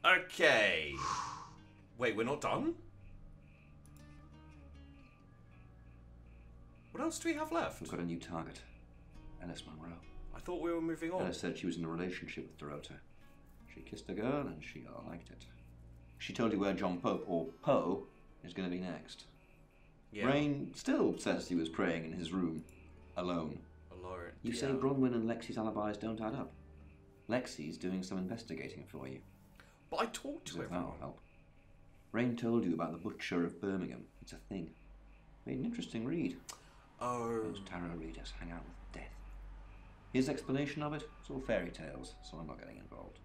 Okay. Wait, we're not done? What else do we have left? We've got a new target. Alice Monroe. I thought we were moving on. Alice said she was in a relationship with Dorota. She kissed a girl and she liked it. She told you where John Pope, or Poe, is going to be next. Yeah. Rain still says he was praying in his room, alone. Alone. You say Bronwyn and Lexi's alibis don't add up. Lexi's doing some investigating for you. But I talked to everyone. That'll help. Rain told you about the Butcher of Birmingham. It's a thing. Made an interesting read. Oh. Those tarot readers hang out with death. His explanation of it, it's all fairy tales, so I'm not getting involved.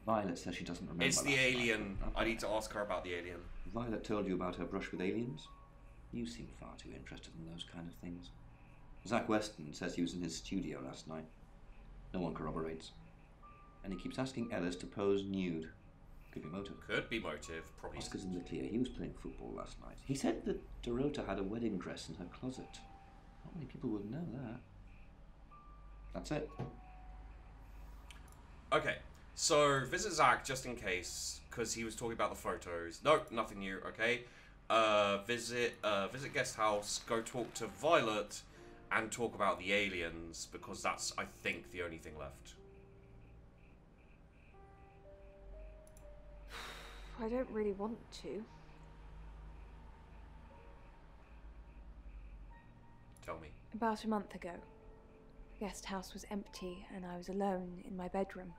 Violet says she doesn't remember. It's the alien. I need to ask her about the alien. Violet told you about her brush with aliens? You seem far too interested in those kind of things. Zach Weston says he was in his studio last night. No one corroborates. And he keeps asking Ellis to pose nude. Could be motive. Could be motive, probably. Oscar's in the clear. He was playing football last night. He said that Dorota had a wedding dress in her closet. Not many people would know that. That's it. Okay, so visit Zach just in case, because he was talking about the photos. Nope, nothing new. Okay, visit guest house. Go talk to Violet, and talk about the aliens because that's, I think, the only thing left. I don't really want to. Tell me. About a month ago, the guest house was empty and I was alone in my bedroom.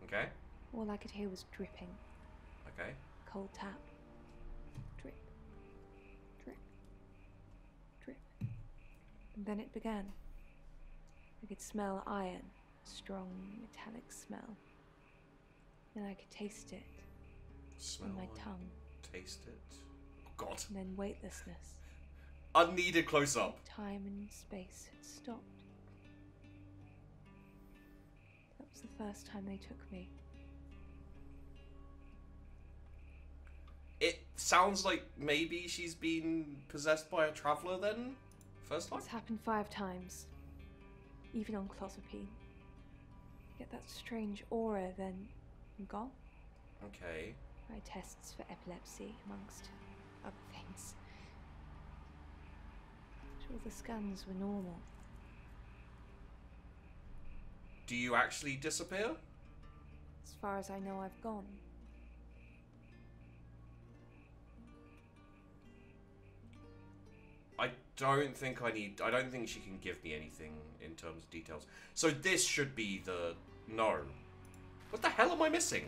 Okay. All I could hear was dripping. Okay. Cold tap. Drip. Drip. Drip. And then it began. I could smell iron, a strong metallic smell. Then I could taste it. Smell on my tongue. Taste it. Oh, God. And then weightlessness. Unneeded close up. Time and space had stopped. That was the first time they took me. It sounds like maybe she's been possessed by a traveller then? First time? It's happened 5 times. Even on clozapine. Get that strange aura, then I'm gone. Okay. I had tests for epilepsy, amongst other things. But all the scans were normal. Do you actually disappear? As far as I know, I've gone. I don't think she can give me anything in terms of details. So this should be the... No. What the hell am I missing?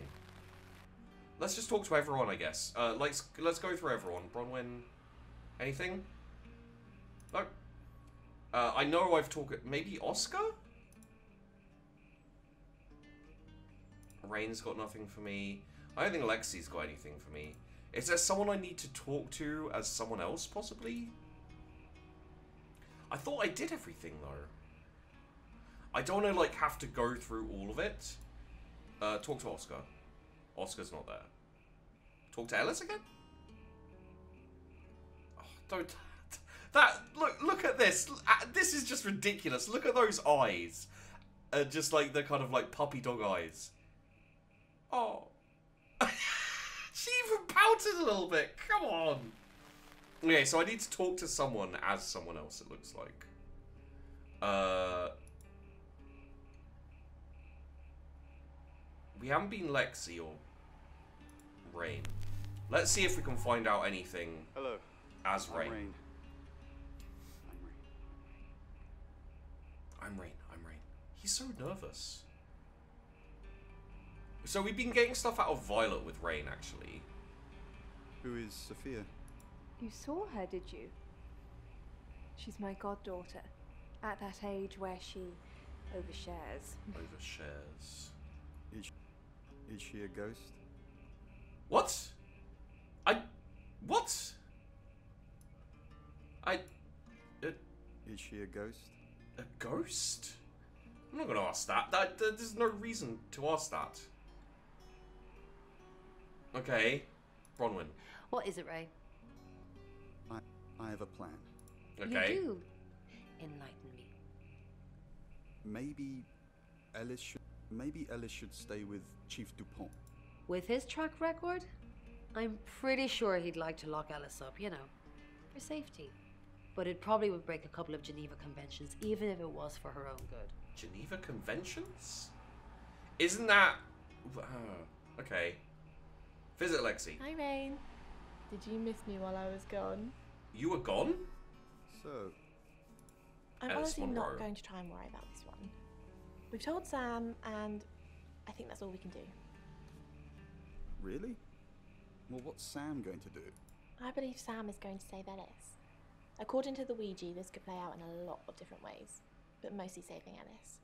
Let's just talk to everyone, I guess. Let's go through everyone. Bronwyn, anything? No. I know I've talked... Maybe Oscar? Rain's got nothing for me. I don't think Lexi's got anything for me. Is there someone I need to talk to as someone else, possibly? I thought I did everything, though. I don't want to, like, have to go through all of it. Talk to Oscar. Oscar's not there. Talk to Ellis again? Oh, don't... Look at this. This is just ridiculous. Look at those eyes. Just, like, the kind of, like, puppy dog eyes. Oh. She even pouted a little bit. Come on. Okay, so I need to talk to someone as someone else, it looks like. We haven't been Lexi or Rain. Let's see if we can find out anything. Hello. As Rain. I'm Rain. He's so nervous. So we've been getting stuff out of Violet with Rain, actually. Who is Sophia? You saw her, did you? She's my goddaughter. At that age where she overshares. Overshares. Is she a ghost? What? What? Is she a ghost? A ghost? I'm not going to ask that. There's no reason to ask that. Okay. Bronwyn. What is it, Ray? I have a plan. Okay. You do. Enlighten me. Maybe Ellis should stay with Chief Dupont. With his track record, I'm pretty sure he'd like to lock Ellis up, you know, for safety. But it probably would break a couple of Geneva Conventions, even if it was for her own good. Geneva Conventions? Isn't that... okay. Visit Lexi. Hi, Rain. Did you miss me while I was gone? You were gone? So, I'm Alice honestly Monroe. not going to try and worry about this one. We've told Sam, and I think that's all we can do. really? Well, what's Sam going to do? I believe Sam is going to save Ellis. According to the Ouija, this could play out in a lot of different ways, but mostly saving Ellis.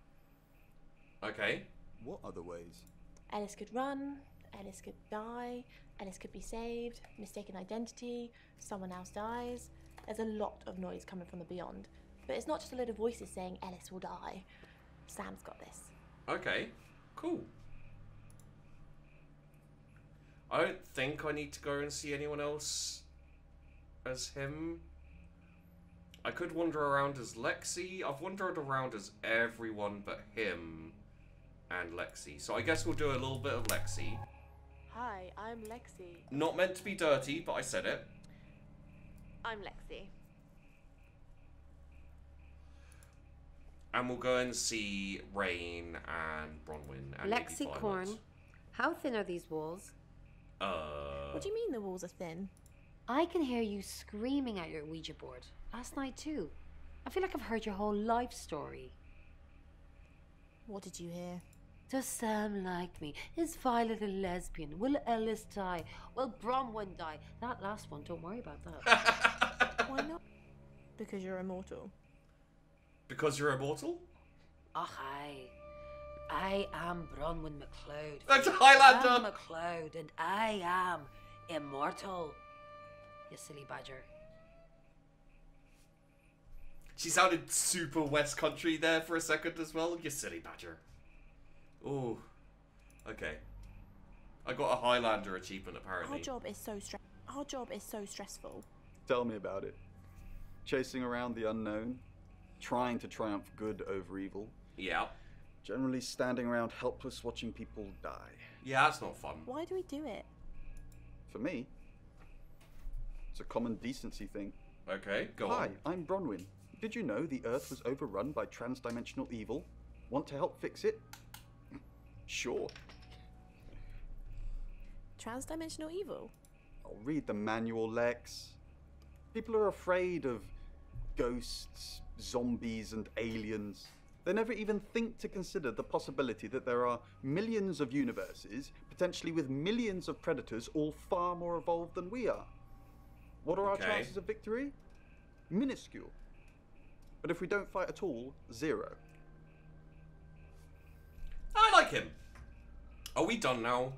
Okay. What other ways? Ellis could run, Ellis could die, Ellis could be saved, mistaken identity, someone else dies. There's a lot of noise coming from the beyond, but it's not just a load of voices saying Ellis will die. Sam's got this. Okay. Cool. I don't think I need to go and see anyone else as him. I could wander around as Lexi. I've wandered around as everyone but him and Lexi. So I guess we'll do a little bit of Lexi. Hi, I'm Lexi. Not meant to be dirty, but I said it. I'm Lexi. And we'll go and see Rain and Bronwyn and maybe Violet. Lexicorn, how thin are these walls? What do you mean the walls are thin? I can hear you screaming at your Ouija board. Last night too. I feel like I've heard your whole life story. What did you hear? Does Sam like me? Is Violet a lesbian? Will Ellis die? Will Bronwyn die? That last one, don't worry about that. Why not? Because you're immortal. Because you're immortal? Oh, hi. I am Bronwyn MacLeod. That's Highlander! I'm MacLeod, and I am immortal. You silly badger. She sounded super West Country there for a second as well. You silly badger. Ooh. Okay. I got a Highlander achievement apparently. Our job is so stressful. Tell me about it. Chasing around the unknown, trying to triumph good over evil, Yeah. generally standing around helpless watching people die. Yeah, that's not fun. Why do we do it? For me, it's a common decency thing. Okay, go Hi, on. I'm Bronwyn. Did you know the Earth was overrun by trans-dimensional evil? Want to help fix it? Sure. Transdimensional evil? I'll read the manual, Lex. People are afraid of ghosts, zombies, and aliens. They never even think to consider the possibility that there are millions of universes, potentially with millions of predators, all far more evolved than we are. What are our Okay. chances of victory? Minuscule. But if we don't fight at all, 0. I like him. Are we done now?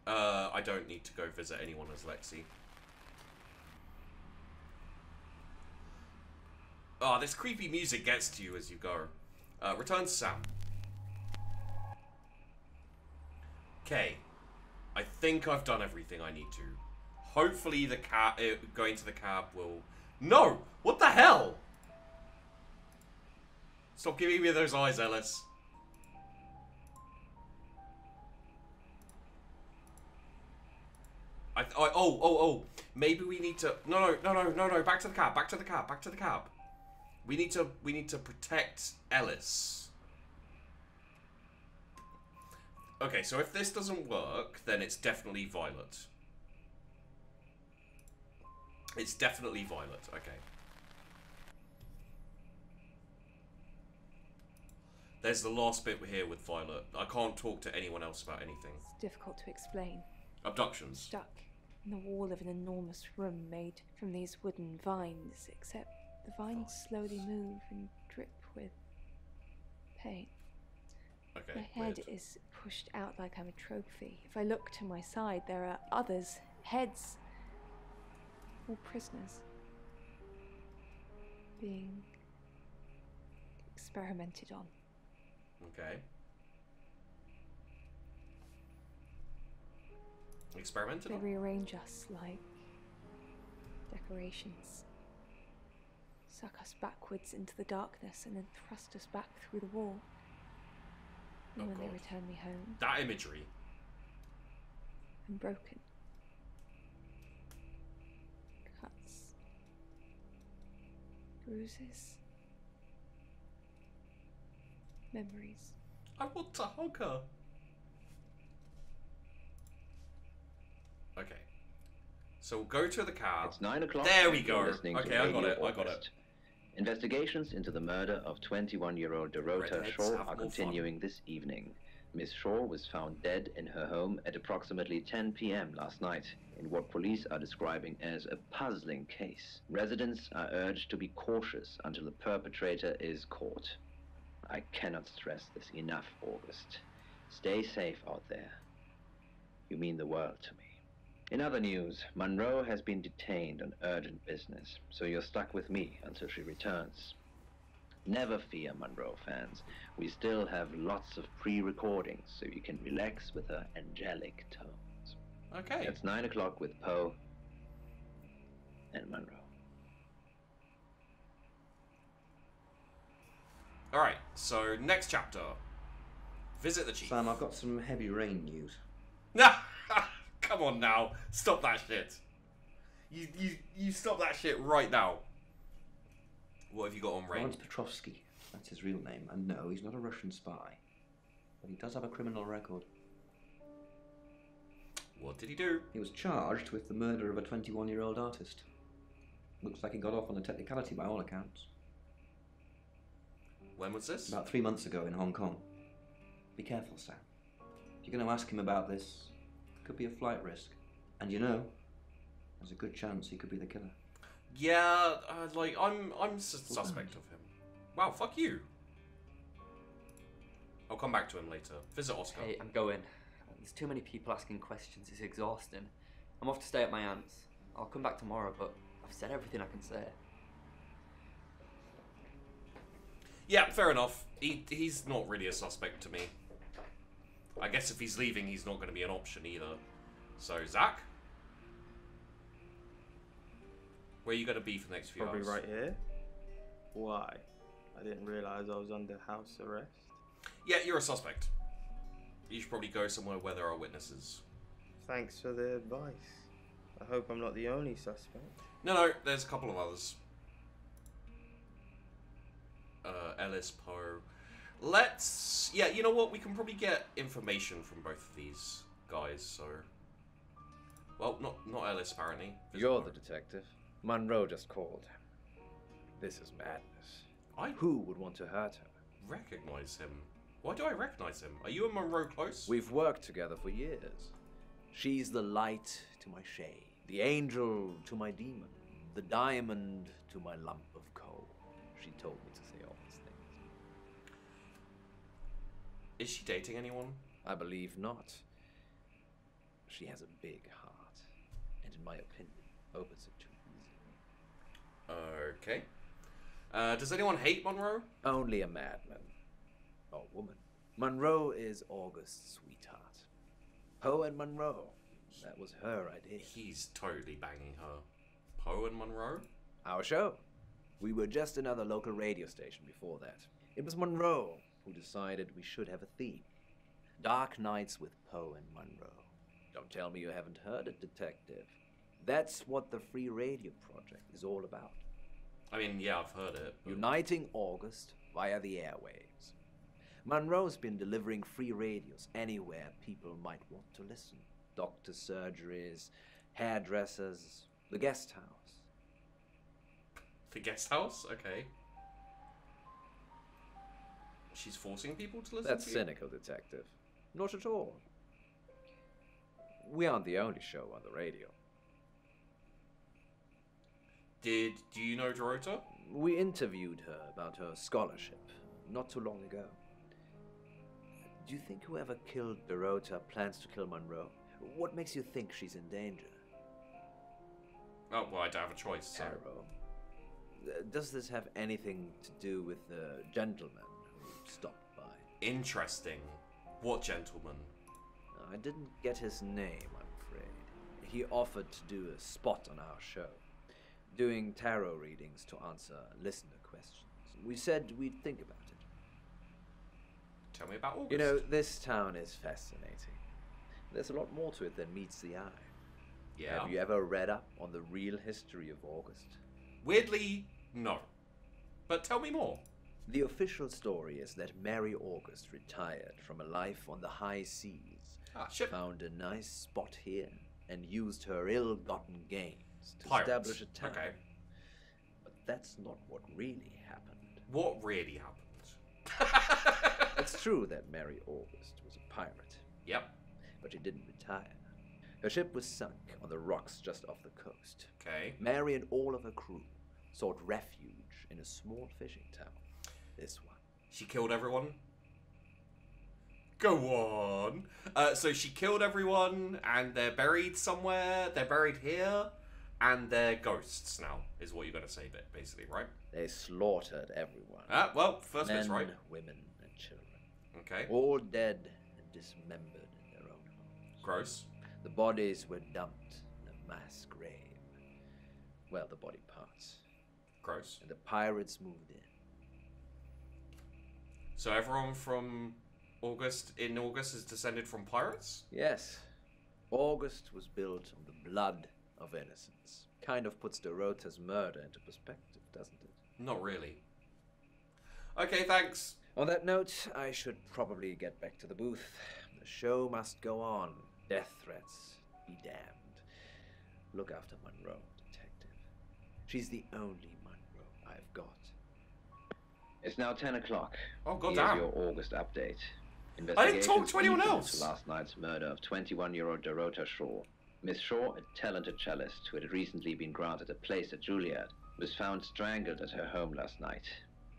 I don't need to go visit anyone as Lexi. Oh, this creepy music gets to you as you go. Return to Sam. Okay. I think I've done everything I need to. Hopefully the cab, going to the cab will... No! What the hell? Stop giving me those eyes, Ellis. Oh. Maybe we need to... No. Back to the cab. We need to protect Ellis. Okay, so if this doesn't work, then it's definitely Violet. It's definitely Violet. Okay. There's the last bit here with Violet. I can't talk to anyone else about anything. It's difficult to explain. Abductions. Stuck in the wall of an enormous room made from these wooden vines, except the vines slowly move and drip with pain. Okay. My head weird. is pushed out like I'm a trophy. If I look to my side, there are others, heads, all prisoners, being experimented on. Okay. Experimented They on? rearrange us like decorations, suck us backwards into the darkness, and then thrust us back through the wall. And when God. they return me home, That imagery. I'm broken. Cuts. Bruises. Memories. I want to hug her. Okay. So we'll go to the car. It's 9 o'clock. There we and you're go. listening to Okay, I got Radio it. I got it. August. Investigations into the murder of 21-year-old Dorota Redheads Shaw have are more continuing this evening. Miss Shaw was found dead in her home at approximately 10 p.m. last night in what police are describing as a puzzling case. Residents are urged to be cautious until the perpetrator is caught. I cannot stress this enough, August. Stay safe out there. You mean the world to me. In other news, Monroe has been detained on urgent business, so you're stuck with me until she returns. Never fear, Monroe fans. We still have lots of pre-recordings, so you can relax with her angelic tones. Okay. It's 9 o'clock with Poe and Monroe. Alright, so next chapter. Visit the chief. Sam, I've got some heavy rain news. Come on now. Stop that shit. You stop that shit right now. What have you got on rain? Lawrence Petrovsky, that's his real name. And no, he's not a Russian spy. But he does have a criminal record. What did he do? He was charged with the murder of a 21-year-old artist. Looks like he got off on a technicality by all accounts. When was this? About 3 months ago in Hong Kong. Be careful, Sam. If you're going to ask him about this, it could be a flight risk. And you know, there's a good chance he could be the killer. Yeah, like, I'm suspect of him. Wow, fuck you. I'll come back to him later. Visit Oscar. Hey, I'm going. There's too many people asking questions. It's exhausting. I'm off to stay at my aunt's. I'll come back tomorrow, but I've said everything I can say. Yeah, fair enough. He's not really a suspect to me. I guess if he's leaving, he's not going to be an option either. So, Zach? Where are you going to be for the next few Probably hours? right here. Why? I didn't realise I was under house arrest. Yeah, you're a suspect. You should probably go somewhere where there are witnesses. Thanks for the advice. I hope I'm not the only suspect. No, there's a couple of others. Ellis, Poe. Let's... Yeah, you know what? We can probably get information from both of these guys, so... Well, not Ellis, apparently. You're the detective. Monroe just called. This is madness. Who would want to hurt her? Recognize him. Why do I recognize him? Are you and Monroe close? We've worked together for years. She's the light to my shade, the angel to my demon, the diamond to my lump of coal. She told me to say all these things. Is she dating anyone? I believe not. She has a big heart, and in my opinion, opens it too easily. Okay. Does anyone hate Monroe? Only a madman. Or woman. Monroe is August's sweetheart. Poe and Monroe. That was her idea. He's totally banging her. Poe and Monroe? Our show. We were just another local radio station before that. It was Monroe who decided we should have a theme. Dark Nights with Poe and Monroe. Don't tell me you haven't heard it, Detective. That's what the Free Radio Project is all about. I mean, yeah, I've heard it. But... Uniting August via the airwaves. Monroe's been delivering free radios anywhere people might want to listen. Doctor surgeries, hairdressers, the guest house. The guest house? Okay. She's forcing people to listen That's to you? cynical, Detective. Not at all. We aren't the only show on the radio. Do you know Dorota? We interviewed her about her scholarship not too long ago. Do you think whoever killed Dorota plans to kill Monroe? What makes you think she's in danger? Oh, well, I don't have a choice, so... Arrow. Does this have anything to do with the gentleman who stopped by? Interesting. What gentleman? I didn't get his name, I'm afraid. He offered to do a spot on our show, doing tarot readings to answer listener questions. We said we'd think about it. Tell me about August. You know, this town is fascinating. There's a lot more to it than meets the eye. Yeah. Have you ever read up on the real history of August? Weirdly, no. But tell me more. The official story is that Mary August retired from a life on the high seas, found a nice spot here, and used her ill-gotten gains to establish a town. Okay. But that's not what really happened. What really happened? It's true that Mary August was a pirate. Yep. But she didn't retire. Her ship was sunk on the rocks just off the coast. Okay. Mary and all of her crew sought refuge in a small fishing town. This one. She killed everyone? Go on. So she killed everyone, and they're buried somewhere. They're buried here, and they're ghosts now, is what you're going to say, basically, right? They slaughtered everyone. Well, first bit's right. Men, women, and children. Okay. All dead and dismembered in their own homes. Gross. The bodies were dumped in a mass grave. Well, the body parts. Gross. And the pirates moved in. So everyone from August is descended from pirates? Yes. August was built on the blood of innocents. Kind of puts Dorota's murder into perspective, doesn't it? Not really. Okay, thanks. On that note, I should probably get back to the booth. The show must go on. Death threats be damned. Look after Monroe, detective. She's the only Monroe I've got. It's now 10 o'clock. Oh, Here's goddamn. your August update. I didn't talk to anyone lead else. into last night's murder of 21-year-old Dorota Shaw. Miss Shaw, a talented cellist who had recently been granted a place at Juilliard, was found strangled at her home last night.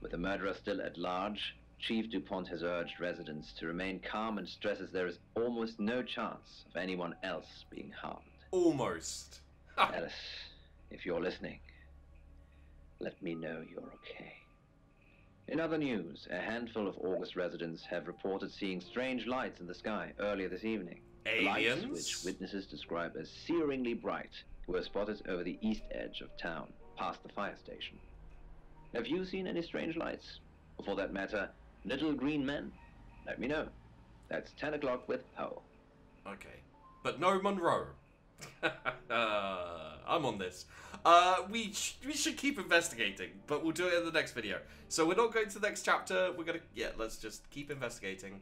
With the murderer still at large, Chief DuPont has urged residents to remain calm and stresses there is almost no chance of anyone else being harmed. Almost. Alice, if you're listening, let me know you're okay. In other news, a handful of August residents have reported seeing strange lights in the sky earlier this evening. Aliens? Lights, which witnesses describe as searingly bright, were spotted over the east edge of town, past the fire station. Have you seen any strange lights? Or for that matter, little green men? Let me know. That's 10 o'clock with Poe. Okay. But no Monroe. I'm on this. We should keep investigating, but we'll do it in the next video. So we're not going to the next chapter. We're gonna, let's just keep investigating.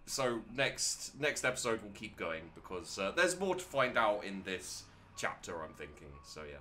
So next episode we'll keep going because there's more to find out in this chapter, I'm thinking. So yeah.